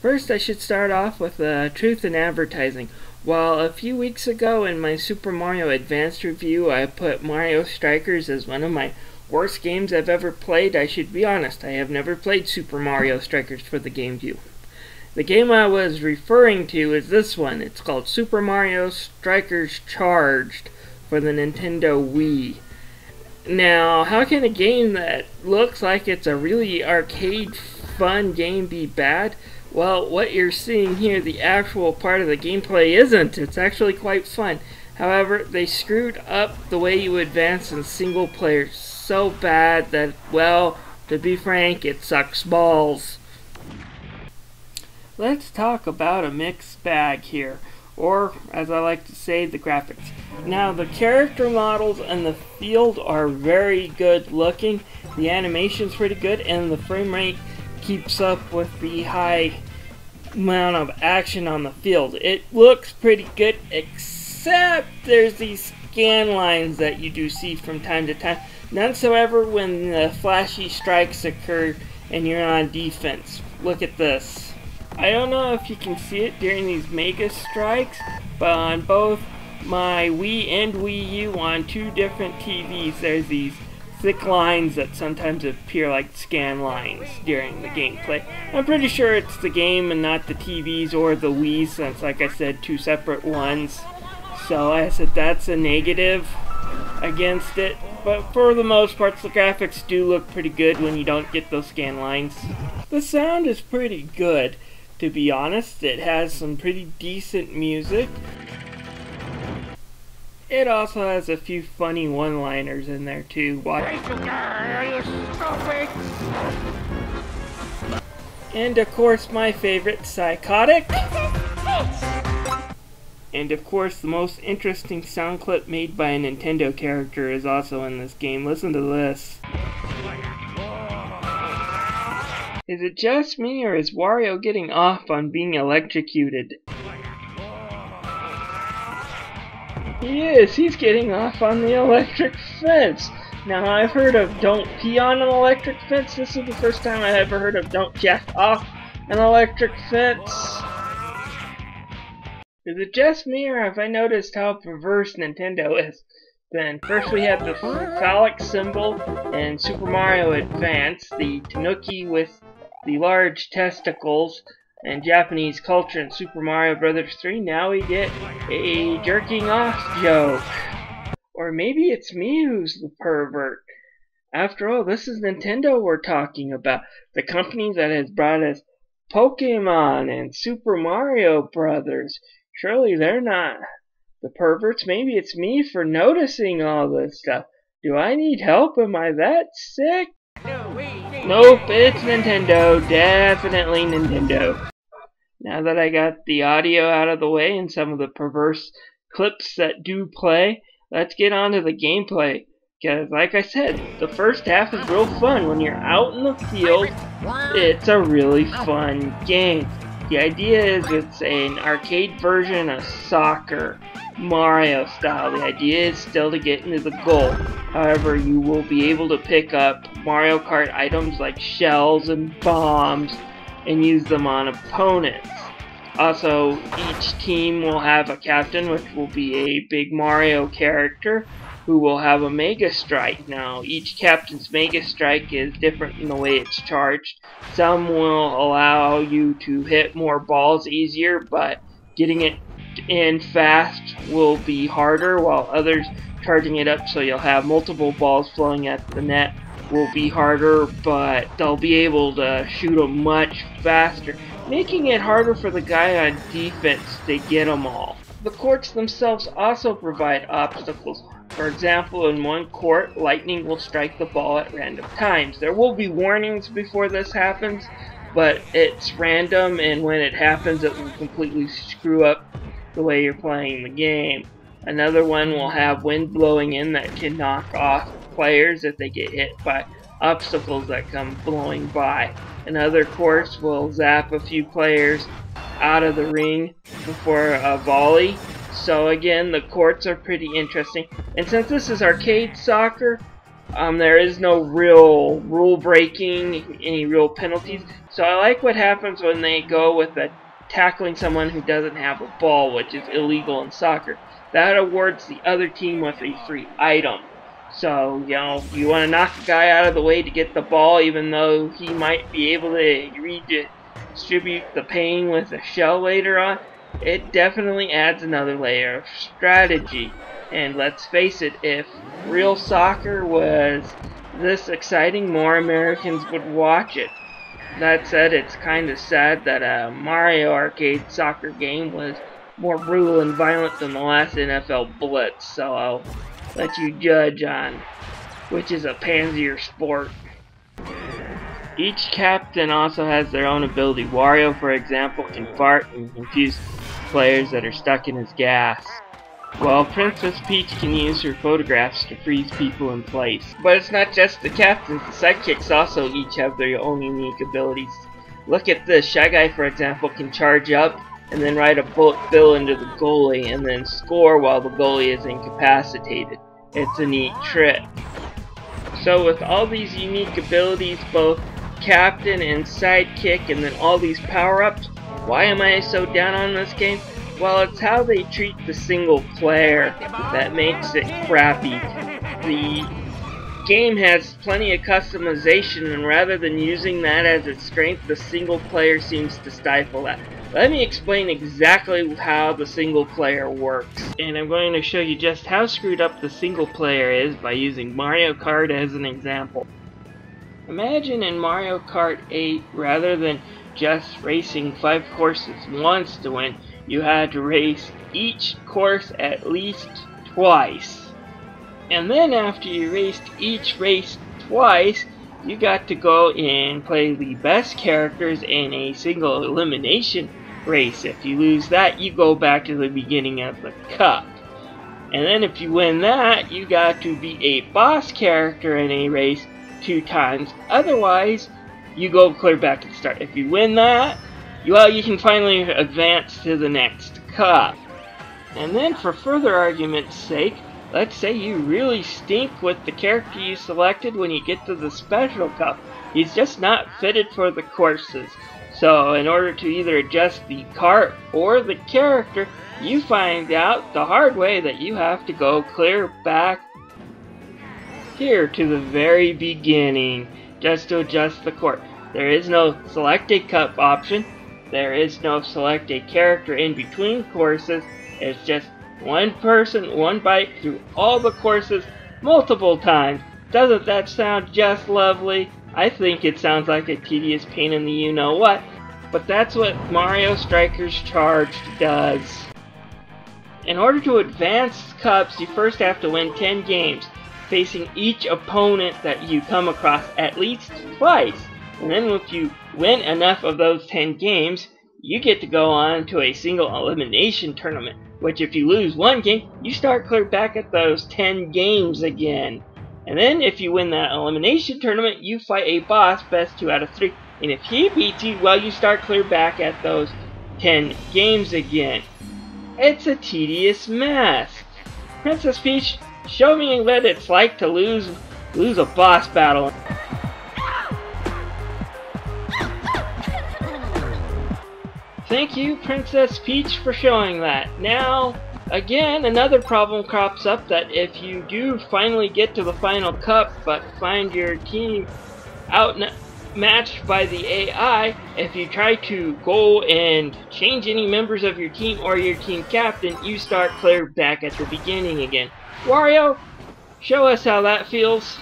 First, I should start off with the truth in advertising. While a few weeks ago in my Super Mario Advanced review I put Mario Strikers as one of my worst games I've ever played, I should be honest, I have never played Super Mario Strikers for the GameCube. The game I was referring to is this one. It's called Super Mario Strikers Charged for the Nintendo Wii. Now, how can a game that looks like it's a really arcade fun game be bad? Well, what you're seeing here, the actual part of the gameplay isn't. It's actually quite fun. However, they screwed up the way you advance in single player so bad that, well, to be frank, it sucks balls. Let's talk about a mixed bag here, or as I like to say, the graphics. Now, the character models and the field are very good looking, the animation's pretty good, and the frame rate keeps up with the high amount of action on the field. It looks pretty good, except there's these scan lines that you do see from time to time. None so ever when the flashy strikes occur and you're on defense. Look at this. I don't know if you can see it during these mega strikes, but on both my Wii and Wii U on two different TVs, there's these thick lines that sometimes appear like scan lines during the gameplay. I'm pretty sure it's the game and not the TVs or the Wii, since, like I said, two separate ones. So I said that's a negative against it. But for the most part, the graphics do look pretty good when you don't get those scan lines. The sound is pretty good, to be honest. It has some pretty decent music. It also has a few funny one-liners in there too. And of course my favorite, Psychotic. And of course the most interesting sound clip made by a Nintendo character is also in this game. Listen to this. Is it just me, or is Wario getting off on being electrocuted? He is. He's getting off on the electric fence. Now, I've heard of don't pee on an electric fence. This is the first time I ever heard of don't jack off an electric fence. Is it just me, or have I noticed how perverse Nintendo is? Then, first we have the phallic symbol in Super Mario Advance, the tanuki with the large testicles, and Japanese culture in Super Mario Bros. 3, now we get a jerking off joke. Or maybe it's me who's the pervert. After all, this is Nintendo we're talking about. The company that has brought us Pokemon and Super Mario Brothers. Surely they're not the perverts. Maybe it's me for noticing all this stuff. Do I need help? Am I that sick? Nope, it's Nintendo. Definitely Nintendo. Now that I got the audio out of the way and some of the perverse clips that do play, let's get on to the gameplay. Because, like I said, the first half is real fun. When you're out in the field, it's a really fun game. The idea is it's an arcade version of soccer, Mario style. The idea is still to get into the goal. However, you will be able to pick up Mario Kart items like shells and bombs and use them on opponents. Also, each team will have a captain, which will be a big Mario character, who will have a Mega Strike. Now, each captain's Mega Strike is different in the way it's charged. Some will allow you to hit more balls easier, but getting it in fast will be harder, while others charging it up so you'll have multiple balls flowing at the net will be harder, but they'll be able to shoot them much faster, making it harder for the guy on defense to get them all. The courts themselves also provide obstacles. For example, in one court, lightning will strike the ball at random times. There will be warnings before this happens, but it's random, and when it happens it will completely screw up the way you're playing the game. Another one will have wind blowing in that can knock off players if they get hit by obstacles that come blowing by. Another course will zap a few players out of the ring before a volley. So again, the courts are pretty interesting. And since this is arcade soccer, There is no real rule breaking, any real penalties. So I like what happens when they go with tackling someone who doesn't have a ball, which is illegal in soccer. That awards the other team with a free item. So, you know, you want to knock a guy out of the way to get the ball, even though he might be able to redistribute the pain with a shell later on. It definitely adds another layer of strategy. And let's face it, if real soccer was this exciting, more Americans would watch it. That said, it's kind of sad that a Mario arcade soccer game was more brutal and violent than the last NFL Blitz, so I'll let you judge on which is a pansier sport. Each captain also has their own ability. Wario, for example, can fart and confuse players that are stuck in his gas, while Princess Peach can use her photographs to freeze people in place. But it's not just the captains, the sidekicks also each have their own unique abilities. Look at this. Shy Guy, for example, can charge up and then ride a bullet bill into the goalie and then score while the goalie is incapacitated. It's a neat trick. So with all these unique abilities, both captain and sidekick, and then all these power-ups, why am I so down on this game? Well, it's how they treat the single player that makes it crappy. The game has plenty of customization, and rather than using that as its strength, the single player seems to stifle that. Let me explain exactly how the single player works. And I'm going to show you just how screwed up the single player is by using Mario Kart as an example. Imagine in Mario Kart 8, rather than just racing 5 courses once to win, you had to race each course at least twice. And then after you raced each race twice, you got to go and play the best characters in a single elimination race. If you lose that, you go back to the beginning of the cup. And then if you win that, you got to beat a boss character in a race 2 times. Otherwise, you go clear back to the start. If you win that, well, you can finally advance to the next cup. And then for further argument's sake, let's say you really stink with the character you selected when you get to the special cup. He's just not fitted for the courses. So in order to either adjust the cart or the character, you find out the hard way that you have to go clear back here to the very beginning just to adjust the court. There is no select a cup option. There is no select a character in between courses. It's just one person, one bite through all the courses multiple times. Doesn't that sound just lovely? I think it sounds like a tedious pain in the you-know-what, but that's what Mario Strikers Charged does. In order to advance cups, you first have to win 10 games, facing each opponent that you come across at least twice. And then if you win enough of those 10 games, you get to go on to a single elimination tournament, which if you lose one game, you start clear back at those 10 games again. And then if you win that elimination tournament, you fight a boss, best 2 out of 3. And if he beats you, well, you start clear back at those 10 games again. It's a tedious mess. Princess Peach, show me what it's like to lose a boss battle. Thank you, Princess Peach, for showing that. Now, again, another problem crops up that if you do finally get to the final cup, but find your team outmatched by the AI, if you try to go and change any members of your team or your team captain, you start clear back at the beginning again. Wario, show us how that feels.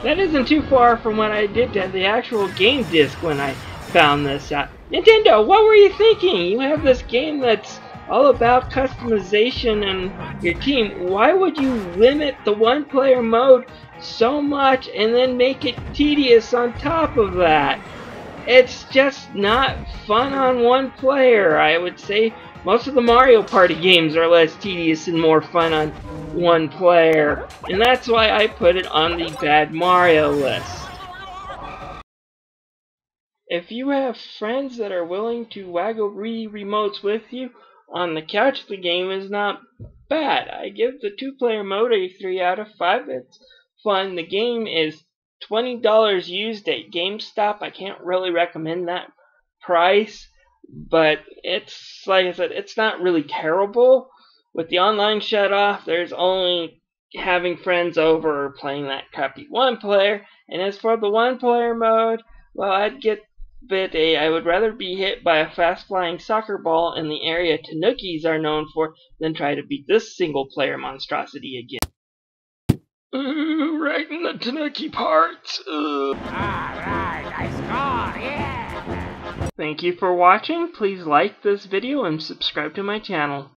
That isn't too far from what I did to the actual game disc when I found this out. Nintendo, what were you thinking? You have this game that's all about customization and your team. Why would you limit the one-player mode so much and then make it tedious on top of that? It's just not fun on one player. I would say most of the Mario Party games are less tedious and more fun on one player. And that's why I put it on the bad Mario list. If you have friends that are willing to waggle remotes with you, on the couch, the game is not bad. I give the 2-player mode a 3 out of 5. It's fun. The game is $20 used at GameStop. I can't really recommend that price, but it's, like I said, it's not really terrible. With the online shut off, there's only having friends over or playing that crappy 1-player. And as for the 1-player mode, well, I would rather be hit by a fast-flying soccer ball in the area Tanukis are known for than try to beat this single-player monstrosity again. Right in the Tanuki parts. Alright, I score, yeah! Thank you for watching. Please like this video and subscribe to my channel.